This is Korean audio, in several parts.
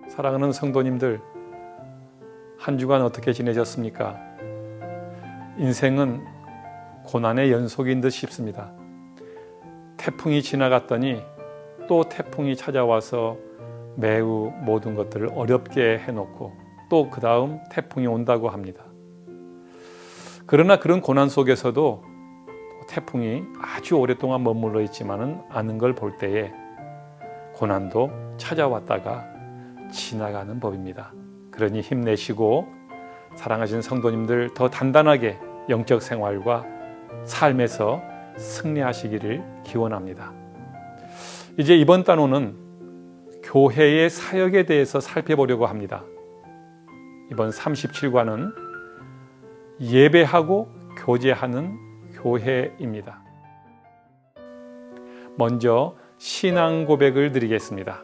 사랑하는 성도님들, 한 주간 어떻게 지내셨습니까? 인생은 고난의 연속인 듯 싶습니다. 태풍이 지나갔더니 또 태풍이 찾아와서 매우 모든 것들을 어렵게 해놓고 또 그 다음 태풍이 온다고 합니다. 그러나 그런 고난 속에서도 태풍이 아주 오랫동안 머물러 있지만은 않은 걸 볼 때에 고난도 찾아왔다가 지나가는 법입니다. 그러니 힘내시고 사랑하시는 성도님들 더 단단하게 영적 생활과 삶에서 승리하시기를 기원합니다. 이제 이번 단원은 교회의 사역에 대해서 살펴보려고 합니다. 이번 37과는 예배하고 교제하는 교회입니다. 먼저 신앙 고백을 드리겠습니다.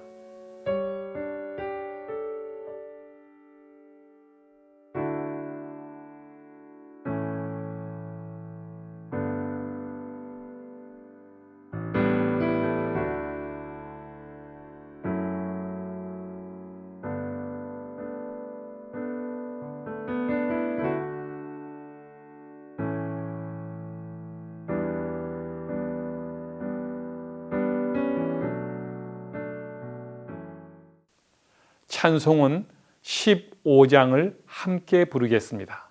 찬송은 15장을 함께 부르겠습니다.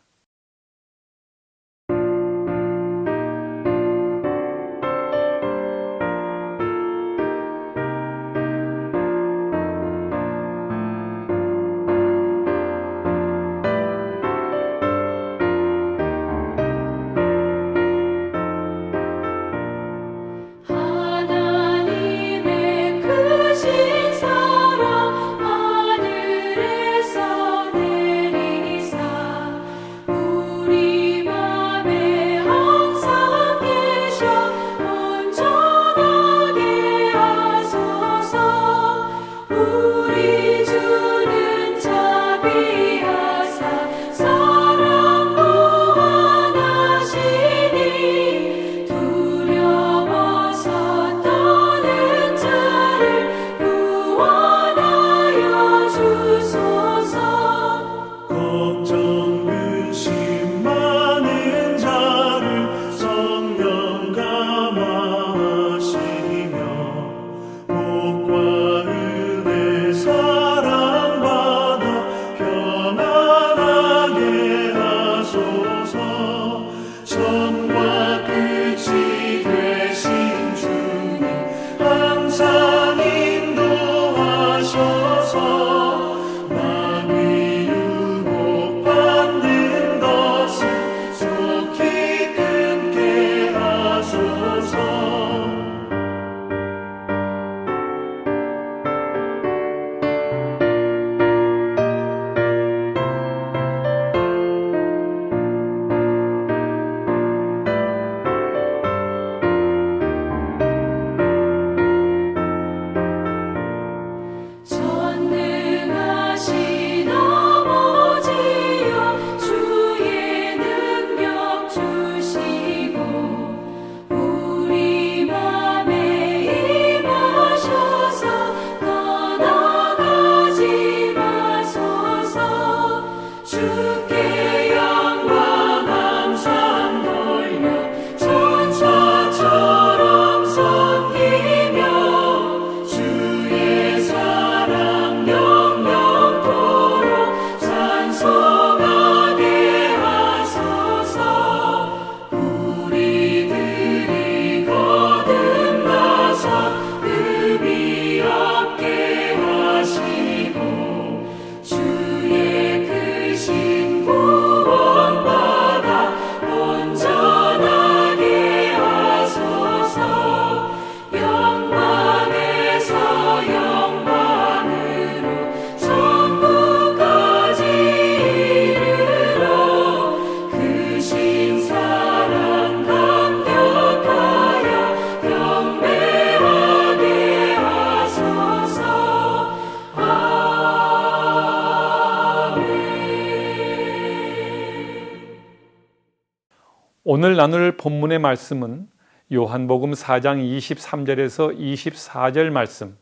오늘 나눌 본문의 말씀은 요한복음 4장 23절에서 24절 말씀,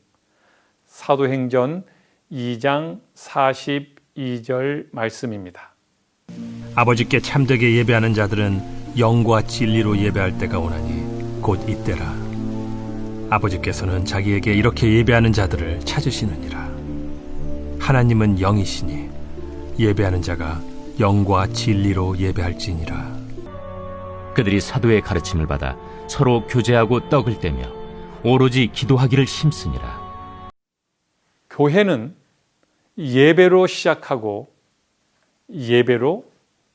사도행전 2장 42절 말씀입니다. 아버지께 참되게 예배하는 자들은 영과 진리로 예배할 때가 오나니 곧 이때라. 아버지께서는 자기에게 이렇게 예배하는 자들을 찾으시느니라. 하나님은 영이시니 예배하는 자가 영과 진리로 예배할지니라. 그들이 사도의 가르침을 받아 서로 교제하고 떡을 떼며 오로지 기도하기를 힘쓰니라. 교회는 예배로 시작하고 예배로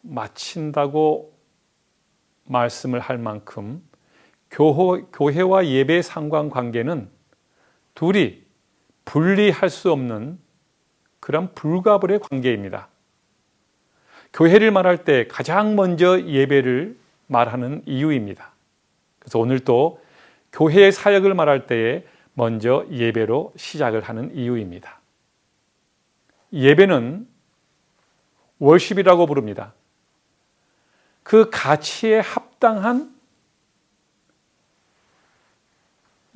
마친다고 말씀을 할 만큼 교회와 예배의 상관관계는 둘이 분리할 수 없는 그런 불가분의 관계입니다. 교회를 말할 때 가장 먼저 예배를 말하는 이유입니다. 그래서 오늘 또 교회의 사역을 말할 때에 먼저 예배로 시작을 하는 이유입니다. 예배는 월십이라고 부릅니다. 그 가치에 합당한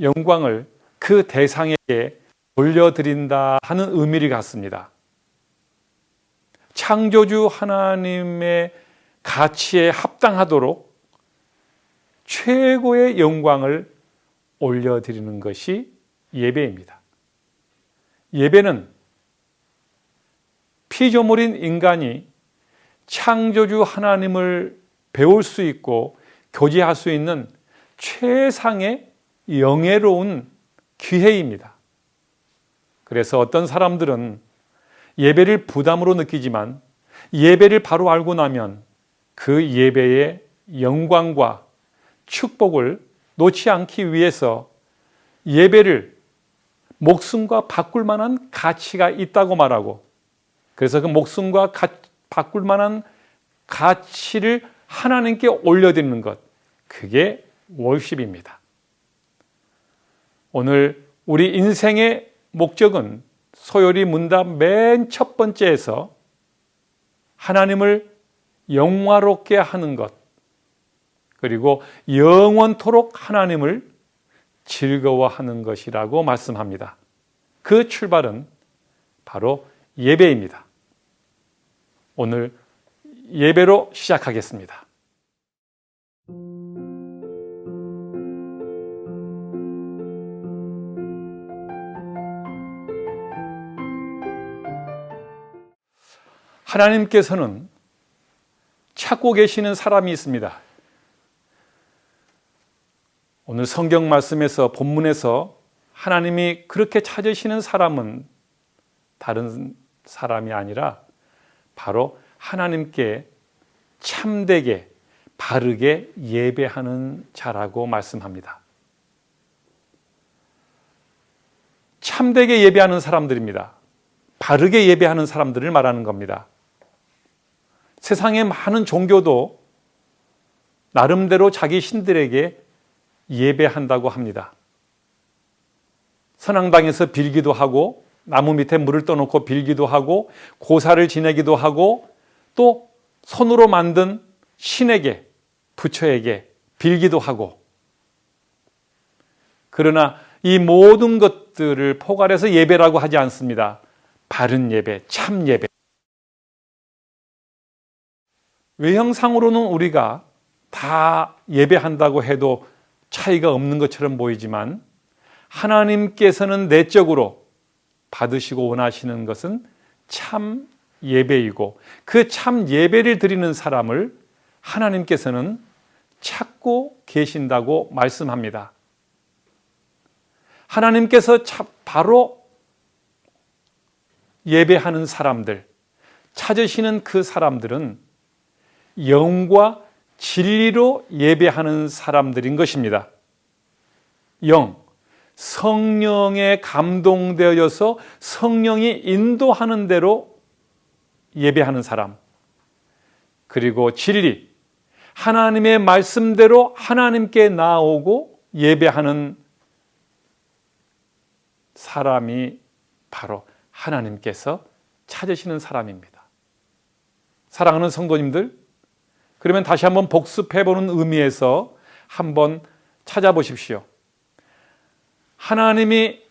영광을 그 대상에게 올려드린다 하는 의미를 갖습니다. 창조주 하나님의 가치에 합당하도록 최고의 영광을 올려드리는 것이 예배입니다. 예배는 피조물인 인간이 창조주 하나님을 배울 수 있고 교제할 수 있는 최상의 영예로운 기회입니다. 그래서 어떤 사람들은 예배를 부담으로 느끼지만 예배를 바로 알고 나면 그 예배의 영광과 축복을 놓지 않기 위해서 예배를 목숨과 바꿀 만한 가치가 있다고 말하고, 그래서 그 목숨과 바꿀 만한 가치를 하나님께 올려드리는 것, 그게 월십입니다. 오늘 우리 인생의 목적은 소요리 문답 맨 첫 번째에서 하나님을 영화롭게 하는 것, 그리고 영원토록 하나님을 즐거워하는 것이라고 말씀합니다. 그 출발은 바로 예배입니다. 오늘 예배로 시작하겠습니다. 하나님께서는 찾고 계시는 사람이 있습니다. 오늘 성경 말씀에서 본문에서 하나님이 그렇게 찾으시는 사람은 다른 사람이 아니라 바로 하나님께 참되게 바르게 예배하는 자라고 말씀합니다. 참되게 예배하는 사람들입니다. 바르게 예배하는 사람들을 말하는 겁니다. 세상의 많은 종교도 나름대로 자기 신들에게 예배한다고 합니다. 선앙당에서 빌기도 하고, 나무 밑에 물을 떠놓고 빌기도 하고, 고사를 지내기도 하고, 또 손으로 만든 신에게, 부처에게 빌기도 하고. 그러나 이 모든 것들을 포괄해서 예배라고 하지 않습니다. 바른 예배, 참 예배. 외형상으로는 우리가 다 예배한다고 해도 차이가 없는 것처럼 보이지만 하나님께서는 내적으로 받으시고 원하시는 것은 참 예배이고, 그 참 예배를 드리는 사람을 하나님께서는 찾고 계신다고 말씀합니다. 하나님께서 바로 예배하는 사람들, 찾으시는 그 사람들은 영과 진리로 예배하는 사람들인 것입니다. 영, 성령에 감동되어져서 성령이 인도하는 대로 예배하는 사람. 그리고 진리, 하나님의 말씀대로 하나님께 나오고 예배하는 사람이 바로 하나님께서 찾으시는 사람입니다. 사랑하는 성도님들, 그러면 다시 한번 복습해보는 의미에서 한번 찾아보십시오. 하나님이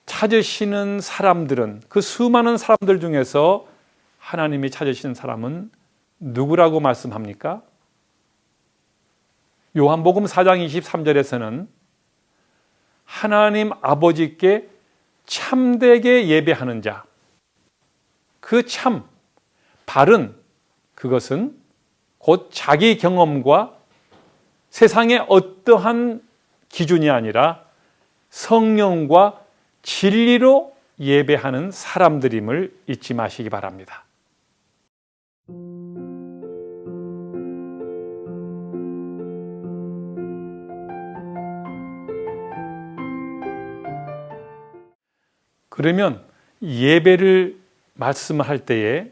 찾으시는 사람들은, 그 수많은 사람들 중에서 하나님이 찾으시는 사람은 누구라고 말씀합니까? 요한복음 4장 23절에서는 하나님 아버지께 참되게 예배하는 자, 그 참, 바른, 그것은 곧 자기 경험과 세상의 어떠한 기준이 아니라 성령과 진리로 예배하는 사람들임을 잊지 마시기 바랍니다. 그러면 예배를 말씀할 때에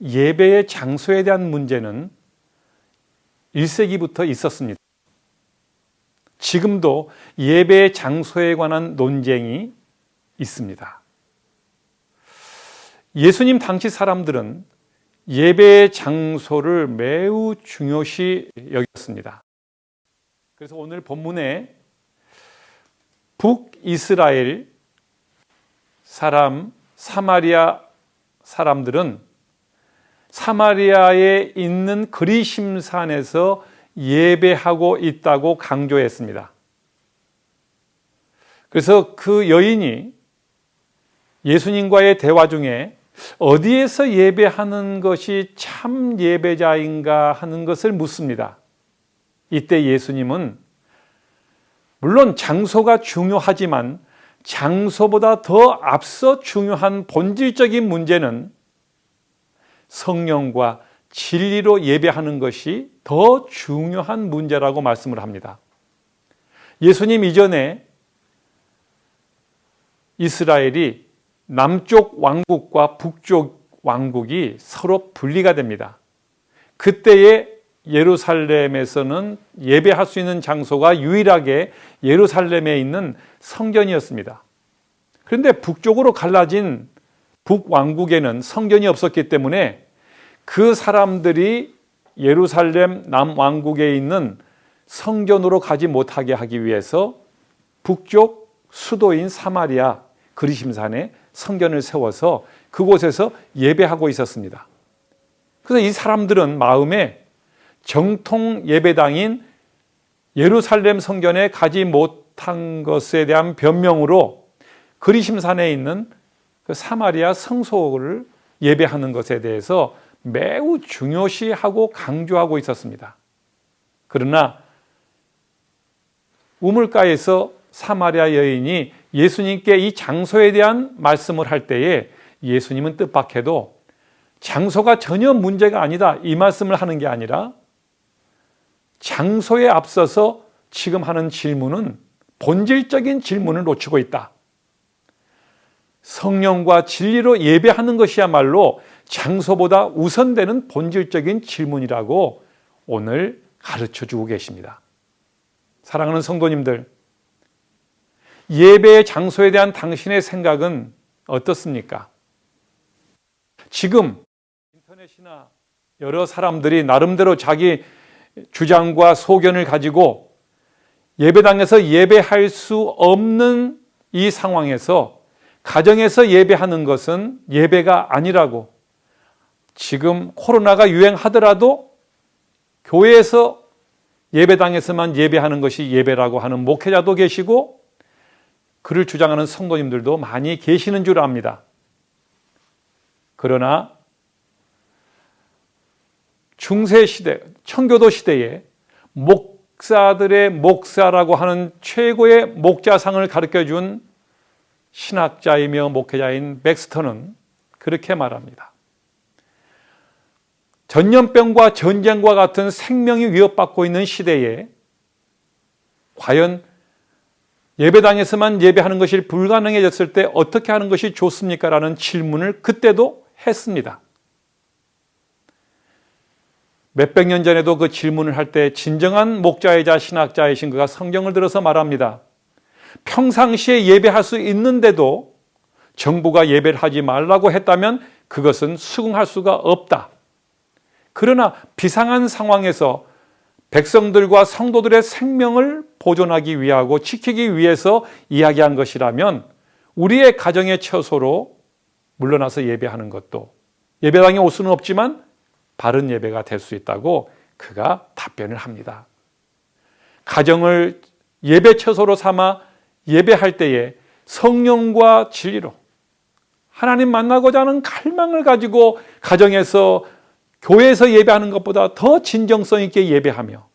예배의 장소에 대한 문제는 1세기부터 있었습니다. 지금도 예배의 장소에 관한 논쟁이 있습니다. 예수님 당시 사람들은 예배의 장소를 매우 중요시 여겼습니다. 그래서 오늘 본문에 북이스라엘 사람, 사마리아 사람들은 사마리아에 있는 그리심산에서 예배하고 있다고 강조했습니다. 그래서 그 여인이 예수님과의 대화 중에 어디에서 예배하는 것이 참 예배자인가 하는 것을 묻습니다. 이때 예수님은 물론 장소가 중요하지만 장소보다 더 앞서 중요한 본질적인 문제는 성령과 진리로 예배하는 것이 더 중요한 문제라고 말씀을 합니다. 예수님 이전에 이스라엘이 남쪽 왕국과 북쪽 왕국이 서로 분리가 됩니다. 그때의 예루살렘에서는 예배할 수 있는 장소가 유일하게 예루살렘에 있는 성전이었습니다. 그런데 북쪽으로 갈라진 북왕국에는 성전이 없었기 때문에 그 사람들이 예루살렘 남왕국에 있는 성전으로 가지 못하게 하기 위해서 북쪽 수도인 사마리아 그리심산에 성전을 세워서 그곳에서 예배하고 있었습니다. 그래서 이 사람들은 마음에 정통 예배당인 예루살렘 성전에 가지 못한 것에 대한 변명으로 그리심산에 있는 그 사마리아 성소를 예배하는 것에 대해서 매우 중요시하고 강조하고 있었습니다. 그러나 우물가에서 사마리아 여인이 예수님께 이 장소에 대한 말씀을 할 때에 예수님은 뜻밖에도 장소가 전혀 문제가 아니다 이 말씀을 하는 게 아니라 장소에 앞서서 지금 하는 질문은 본질적인 질문을 놓치고 있다. 성령과 진리로 예배하는 것이야말로 장소보다 우선되는 본질적인 질문이라고 오늘 가르쳐 주고 계십니다. 사랑하는 성도님들, 예배의 장소에 대한 당신의 생각은 어떻습니까? 지금 인터넷이나 여러 사람들이 나름대로 자기 주장과 소견을 가지고 예배당에서 예배할 수 없는 이 상황에서 가정에서 예배하는 것은 예배가 아니라고, 지금 코로나가 유행하더라도 교회에서 예배당에서만 예배하는 것이 예배라고 하는 목회자도 계시고 그를 주장하는 성도님들도 많이 계시는 줄 압니다. 그러나 중세시대, 청교도 시대에 목사들의 목사라고 하는 최고의 목자상을 가르쳐준 신학자이며 목회자인 백스터는 그렇게 말합니다. 전염병과 전쟁과 같은 생명이 위협받고 있는 시대에 과연 예배당에서만 예배하는 것이 불가능해졌을 때 어떻게 하는 것이 좋습니까? 라는 질문을 그때도 했습니다. 몇백 년 전에도 그 질문을 할 때 진정한 목자이자 신학자이신 그가 성경을 들어서 말합니다. 평상시에 예배할 수 있는데도 정부가 예배를 하지 말라고 했다면 그것은 수긍할 수가 없다. 그러나 비상한 상황에서 백성들과 성도들의 생명을 보존하기 위하고 지키기 위해서 이야기한 것이라면 우리의 가정의 처소로 물러나서 예배하는 것도 예배당에 올 수는 없지만 바른 예배가 될 수 있다고 그가 답변을 합니다. 가정을 예배 처소로 삼아 예배할 때에 성령과 진리로 하나님 만나고자 하는 갈망을 가지고 가정에서 교회에서 예배하는 것보다 더 진정성 있게 예배하며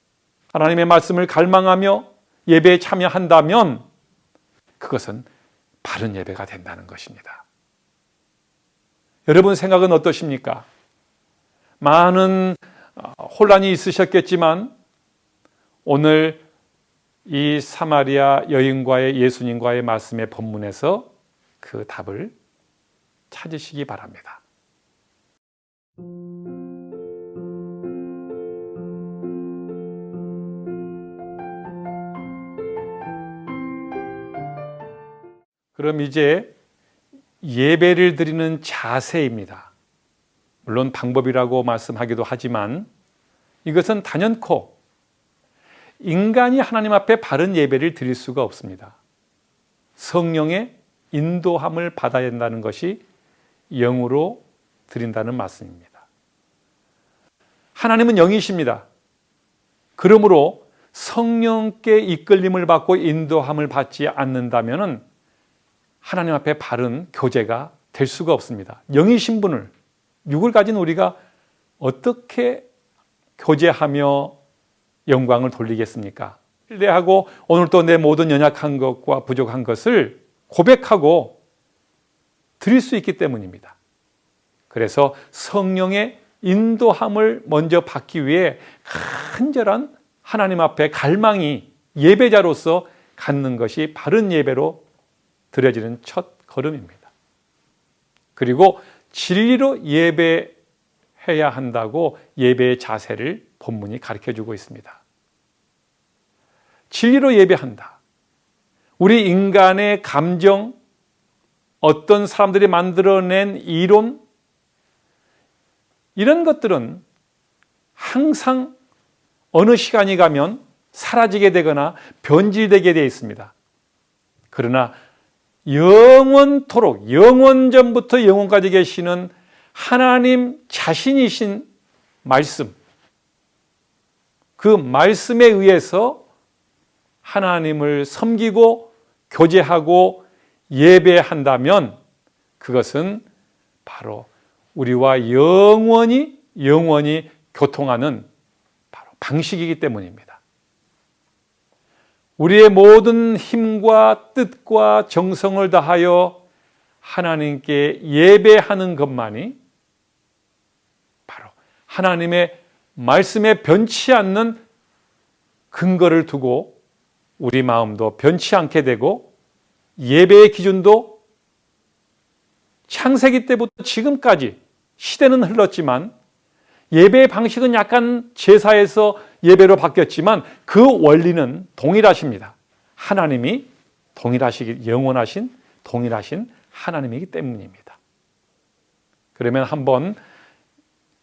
하나님의 말씀을 갈망하며 예배에 참여한다면 그것은 바른 예배가 된다는 것입니다. 여러분 생각은 어떠십니까? 많은 혼란이 있으셨겠지만 오늘 이 사마리아 여인과의 예수님과의 말씀의 본문에서 그 답을 찾으시기 바랍니다. 그럼 이제 예배를 드리는 자세입니다. 물론 방법이라고 말씀하기도 하지만 이것은 단연코 인간이 하나님 앞에 바른 예배를 드릴 수가 없습니다. 성령의 인도함을 받아야 한다는 것이 영으로 드린다는 말씀입니다. 하나님은 영이십니다. 그러므로 성령께 이끌림을 받고 인도함을 받지 않는다면 하나님 앞에 바른 교제가 될 수가 없습니다. 영이신 분을, 육을 가진 우리가 어떻게 교제하며 영광을 돌리겠습니까? 신뢰하고 오늘 또 내 모든 연약한 것과 부족한 것을 고백하고 드릴 수 있기 때문입니다. 그래서 성령의 인도함을 먼저 받기 위해 간절한 하나님 앞에 갈망이 예배자로서 갖는 것이 바른 예배로 드려지는 첫 걸음입니다. 그리고 진리로 예배해야 한다고 예배의 자세를 본문이 가르쳐주고 있습니다. 진리로 예배한다. 우리 인간의 감정, 어떤 사람들이 만들어낸 이론, 이런 것들은 항상 어느 시간이 가면 사라지게 되거나 변질되게 되어 있습니다. 그러나 영원토록 영원전부터 영원까지 계시는 하나님 자신이신 말씀, 그 말씀에 의해서 하나님을 섬기고 교제하고 예배한다면 그것은 바로 우리와 영원히 교통하는 바로 방식이기 때문입니다. 우리의 모든 힘과 뜻과 정성을 다하여 하나님께 예배하는 것만이 바로 하나님의 말씀에 변치 않는 근거를 두고 우리 마음도 변치 않게 되고 예배의 기준도 창세기 때부터 지금까지 시대는 흘렀지만 예배의 방식은 약간 제사에서 예배로 바뀌었지만 그 원리는 동일하십니다. 하나님이 영원하신 동일하신 하나님이기 때문입니다. 그러면 한번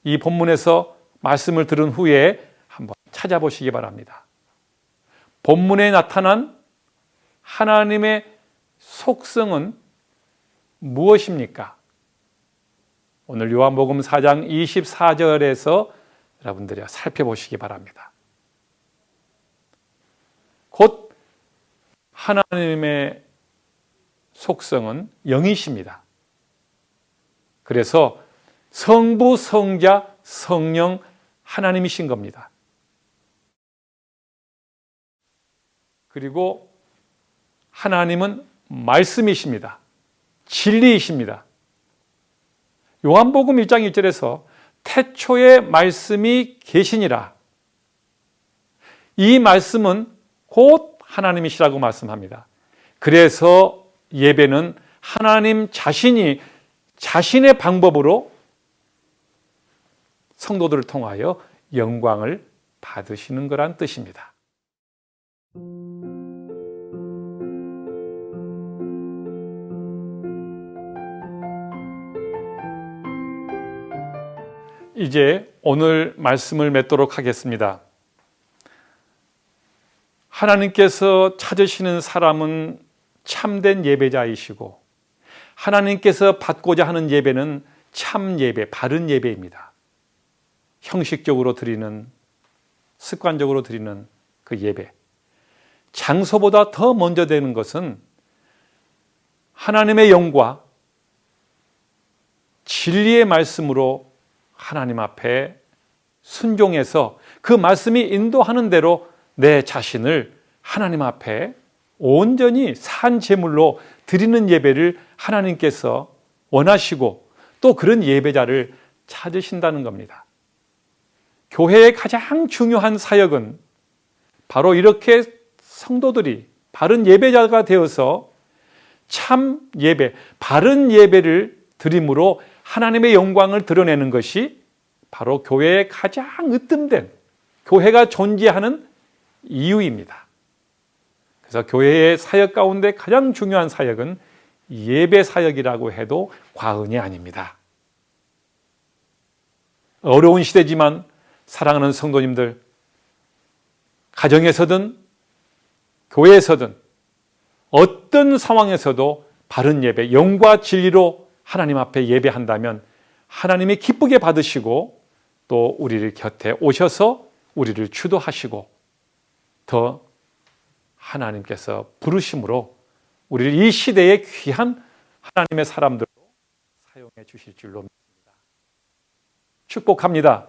이 본문에서 말씀을 들은 후에 한번 찾아보시기 바랍니다. 본문에 나타난 하나님의 속성은 무엇입니까? 오늘 요한복음 4장 24절에서 여러분들이 살펴보시기 바랍니다. 곧 하나님의 속성은 영이십니다. 그래서 성부, 성자, 성령 하나님이신 겁니다. 그리고 하나님은 말씀이십니다. 진리이십니다. 요한복음 1장 1절에서 태초에 말씀이 계시니라. 이 말씀은 곧 하나님이시라고 말씀합니다. 그래서 예배는 하나님 자신이 자신의 방법으로 성도들을 통하여 영광을 받으시는 거란 뜻입니다. 이제 오늘 말씀을 맺도록 하겠습니다. 하나님께서 찾으시는 사람은 참된 예배자이시고 하나님께서 받고자 하는 예배는 참 예배, 바른 예배입니다. 형식적으로 드리는, 습관적으로 드리는 그 예배. 장소보다 더 먼저 되는 것은 하나님의 영과 진리의 말씀으로 하나님 앞에 순종해서 그 말씀이 인도하는 대로 내 자신을 하나님 앞에 온전히 산 제물로 드리는 예배를 하나님께서 원하시고 또 그런 예배자를 찾으신다는 겁니다. 교회의 가장 중요한 사역은 바로 이렇게 성도들이 바른 예배자가 되어서 참 예배, 바른 예배를 드림으로 하나님의 영광을 드러내는 것이 바로 교회의 가장 으뜸된, 교회가 존재하는 이유입니다. 그래서 교회의 사역 가운데 가장 중요한 사역은 예배 사역이라고 해도 과언이 아닙니다. 어려운 시대지만 사랑하는 성도님들, 가정에서든 교회에서든 어떤 상황에서도 바른 예배, 영과 진리로 하나님 앞에 예배한다면 하나님이 기쁘게 받으시고 또 우리를 곁에 오셔서 우리를 주도하시고 더 하나님께서 부르심으로 우리를 이 시대의 귀한 하나님의 사람들로 사용해 주실 줄로 믿습니다. 축복합니다.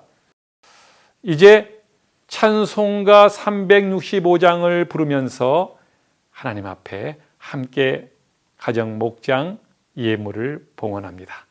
이제 찬송가 365장을 부르면서 하나님 앞에 함께 가정 목장 예물을 봉헌합니다.